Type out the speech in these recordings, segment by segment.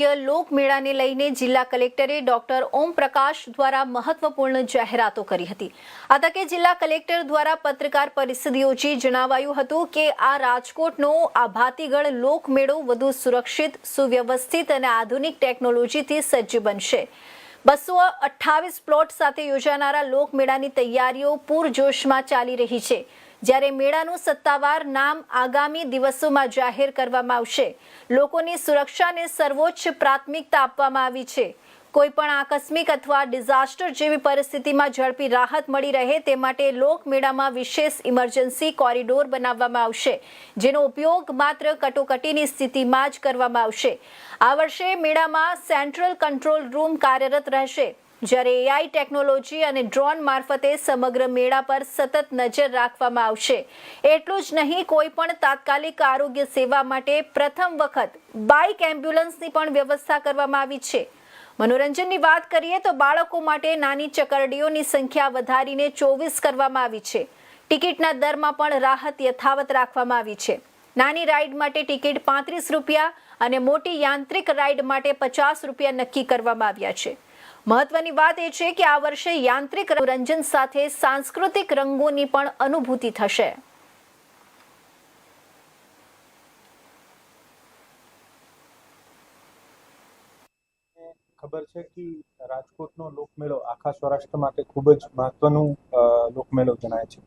લોકમેળાને લઈને જિલ્લા કલેક્ટરે ડોક્ટર ઓમ પ્રકાશ દ્વારા મહત્વપૂર્ણ જાહેરાતો કરી હતી। આ તકે જિલ્લા કલેક્ટર દ્વારા પત્રકાર પરિષદ યોજી જણાવાયું હતું કે આ રાજકોટનો આ ભાતીગળ લોકમેળો વધુ સુરક્ષિત, સુવ્યવસ્થિત અને આધુનિક ટેકનોલોજીથી સજ્જ બનશે। 228 પ્લોટ સાથે યોજાનારા લોકમેળાની તૈયારીઓ પૂરજોશમાં ચાલી રહી છે, જ્યારે મેળાનું સત્તાવાર નામ આગામી દિવસોમાં જાહેર કરવામાં આવશે। લોકોની સુરક્ષાને સર્વોચ્ચ પ્રાથમિકતા આપવામાં આવી છે। કોઈપણ આકસ્મિક અથવા ડિઝાસ્ટર જેવી પરિસ્થિતિમાં ઝડપી રાહત મળી રહે તે માટે લોકમેળામાં વિશેષ ઇમરજન્સી કોરિડોર બનાવવામાં આવશે, જેનો ઉપયોગ માત્ર કટોકટીની સ્થિતિમાં જ કરવામાં આવશે। આ વર્ષે મેળામાં સેન્ટ્રલ કંટ્રોલ રૂમ કાર્યરત રહેશે, જ્યારે AI ટેકનોલોજી અને ડ્રોન મારફતે સમગ્ર મેળા પર સતત નજર રાખવામાં આવશે। એટલું જ નહીં, કોઈ પણ તાત્કાલિક આરોગ્ય સેવા માટે પ્રથમ વખત બાઇક એમ્બ્યુલન્સની પણ વ્યવસ્થા કરવામાં આવી છે। મનોરંજનની વાત કરીએ તો બાળકો માટે નાની ચકરડીઓની સંખ્યા વધારીને 24 કરવામાં આવી છે। ટિકિટના દરમાં પણ રાહત યથાવત રાખવામાં આવી છે। નાની રાઇડ માટે ટિકિટ 35 રૂપિયા અને મોટી યાંત્રિક રાઇડ માટે 50 રૂપિયા નક્કી કરવામાં આવ્યા છે। મહત્વની વાત એ છે કે આ વર્ષે યાંત્રિક મનોરંજન સાથે સાંસ્કૃતિક રંગોની પણ અનુભૂતિ થશે। ખબર છે કે રાજકોટનો લોકમેળો આખા સૌરાષ્ટ્ર માટે ખૂબ જ મહત્વનું લોકમેળો જણાય છે।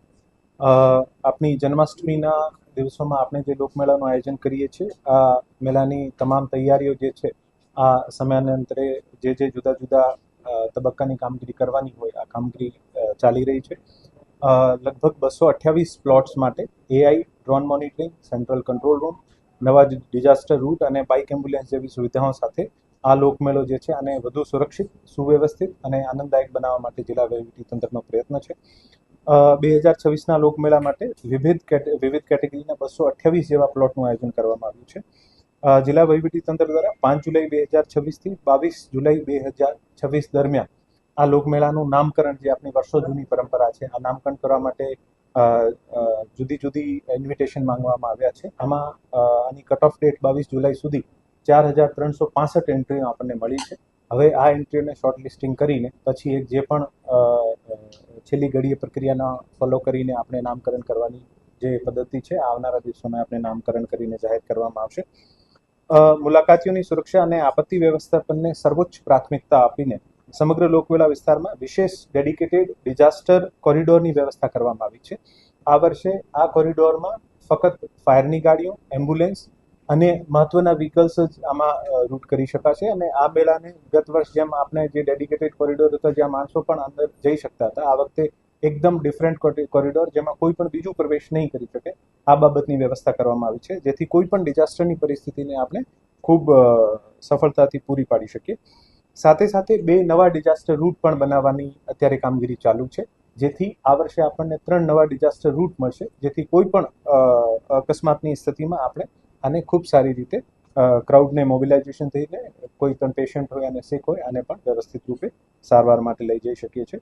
આપણી જન્માષ્ટમીના દિવસોમાં આપણે જે લોકમેળાનું આયોજન કરીએ છીએ, આ મેળાની તમામ તૈયારીઓ જે છે આ સમયાંતરે જે જુદા જુદા તબક્કાની કામગીરી કરવાની હોય આ કામગીરી ચાલી રહી છે। લગભગ 228 પ્લોટ્સ માટે AI, drone monitoring, central control room, નવા ડિઝાસ્ટર રૂટ અને બાઇક એમ્બ્યુલન્સ જેવી સુવિધાઓ સાથે આ લોકમેળો જે છે આને વધુ સુરક્ષિત, સુવ્યવસ્થિત અને આનંદદાયક બનાવવા માટે જિલ્લા વહીવટીતંત્રનો પ્રયત્ન છે। 2026ના લોકમેળા માટે વિવિધ કેટેગરીના 228 જેવા પ્લોટનું આયોજન કરવામાં આવ્યું છે। જિલ્લા વહીવટીતંત્ર દ્વારા 5 જુલાઈ 2026થી 22 જુલાઈ 2026 દરમિયાન આ લોકમેળાનું નામકરણ, જે આપણી વર્ષો જૂની પરંપરા છે, આ નામકરણ કરવા માટે જુદી જુદી ઇન્વિટેશન માંગવામાં આવ્યા છે। આમાં આની કટ ઓફ ડેટ 22 જુલાઈ સુધી 4365 એન્ટ્રીઓ આપણને મળી છે। હવે આ એન્ટ્રીઓને શોર્ટ લિસ્ટિંગ કરીને પછી જે પણ છેલ્લી ઘડીએ પ્રક્રિયાના ફોલો કરીને આપણે નામકરણ કરવાની જે પદ્ધતિ છે આવનારા દિવસોમાં આપણે નામકરણ કરીને જાહેર કરવામાં આવશે। મુલાકાતીઓની સુરક્ષા અને આપત્તિ વ્યવસ્થાપનને સર્વોચ્ચ પ્રાથમિકતા આપીને સમગ્ર લોકમેળા વિસ્તારમાં વિશેષ ડેડિકેટેડ ડિઝાસ્ટર કોરિડોરની વ્યવસ્થા કરવામાં આવી છે। આ વર્ષે આ કોરિડોરમાં ફક્ત ફાયરની ગાડીઓ, એમ્બ્યુલન્સ અને મહત્વના વ્હીકલ્સ જ આમાં રૂટ કરી શકાશે અને આ મેળાને ગત વર્ષ જેમ આપણે જે ડેડિકેટેડ કોરિડોર હતો જ્યાં માણસો પણ અંદર જઈ શકતા હતા, આ વખતે એકદમ ડિફરન્ટ કોરિડોર જેમાં કોઈ પણ બીજું પ્રવેશ નહીં કરી શકે આ બાબતની વ્યવસ્થા કરવામાં આવી છે, જેથી કોઈ પણ ડિઝાસ્ટરની પરિસ્થિતિને આપણે ખૂબ સફળતાથી પૂરી પાડી શકીએ। સાથે સાથે 2 નવા ડિઝાસ્ટર રૂટ પણ બનાવવાની અત્યારે કામગીરી ચાલુ છે, જેથી આ વર્ષે આપણને 3 નવા ડિઝાસ્ટર રૂટ મળશે, જેથી કોઈ પણ અકસ્માતની સ્થિતિમાં આપણે આને ખૂબ સારી રીતે ક્રાઉડને મોબિલાઇઝેશન થઈને કોઈ પણ પેશન્ટ હોય અને સિક હોય આને પણ વ્યવસ્થિત રૂપે સારવાર માટે લઈ જઈ શકીએ છીએ।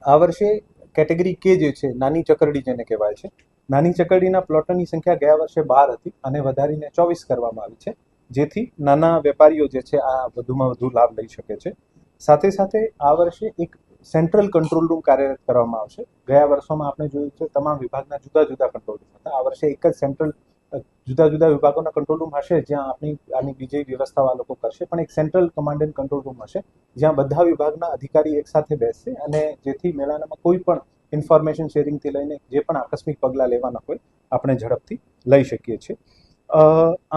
આ વર્ષે કેટેગરી કે જે છે, નાની ચકરડી જેને કહેવાય છે, નાની ચકરડીના પ્લોટોની સંખ્યા ગયા વર્ષે 12 હતી અને વધારીને 24 કરવામાં આવી છે, જેથી નાના વેપારીઓ જે છે આ વધુમાં વધુ લાભ લઈ શકે છે। સાથે સાથે આ વર્ષે એક સેન્ટ્રલ કંટ્રોલ રૂમ કાર્યરત કરવામાં આવશે। ગયા વર્ષોમાં આપણે જોયું છે તમામ વિભાગના જુદા જુદા કંટ્રોલ રૂમ હતા, આ વર્ષે એક જ સેન્ટ્રલ જુદા જુદા વિભાગોના કંટ્રોલ રૂમ હશે જ્યાં આની બીજી વ્યવસ્થાઓ આ લોકો કરશે, પણ એક central command and control room હશે જ્યાં બધા વિભાગના અધિકારી એક સાથે બેસશે અને જેથી મેળામાં કોઈ પણ ઇન્ફોર્મેશન શેરિંગથી લઈને જે પણ આકસ્મિક પગલાં લેવાના હોય આપણે ઝડપથી લઈ શકીએ છીએ।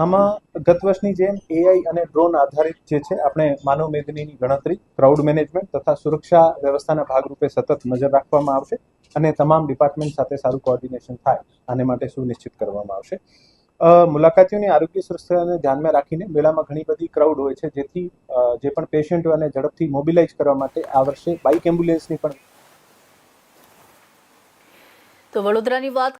આમાં ગત વર્ષની જેમ AI અને ડ્રોન આધારિત જે છે આપણે માનવ મેદનીની ગણતરી, ક્રાઉડ મેનેજમેન્ટ તથા સુરક્ષા વ્યવસ્થાના ભાગરૂપે સતત નજર રાખવામાં આવશે અને તમામ ડિપાર્ટમેન્ટ સાથે સારું કોઓર્ડિનેશન થાય આને માટે સુનિશ્ચિત કરવામાં આવશે। મુલાકાતીઓની આરોગ્ય સુરક્ષાને ધ્યાનમાં રાખીને મેળામાં ઘણી બધી ક્રાઉડ હોય છે, જેથી જે પણ પેશન્ટ હોય એને ઝડપથી મોબિલાઇઝ કરવા માટે આ વર્ષે બાઇક એમ્બ્યુલન્સની પણ તો વડોદરાની વાત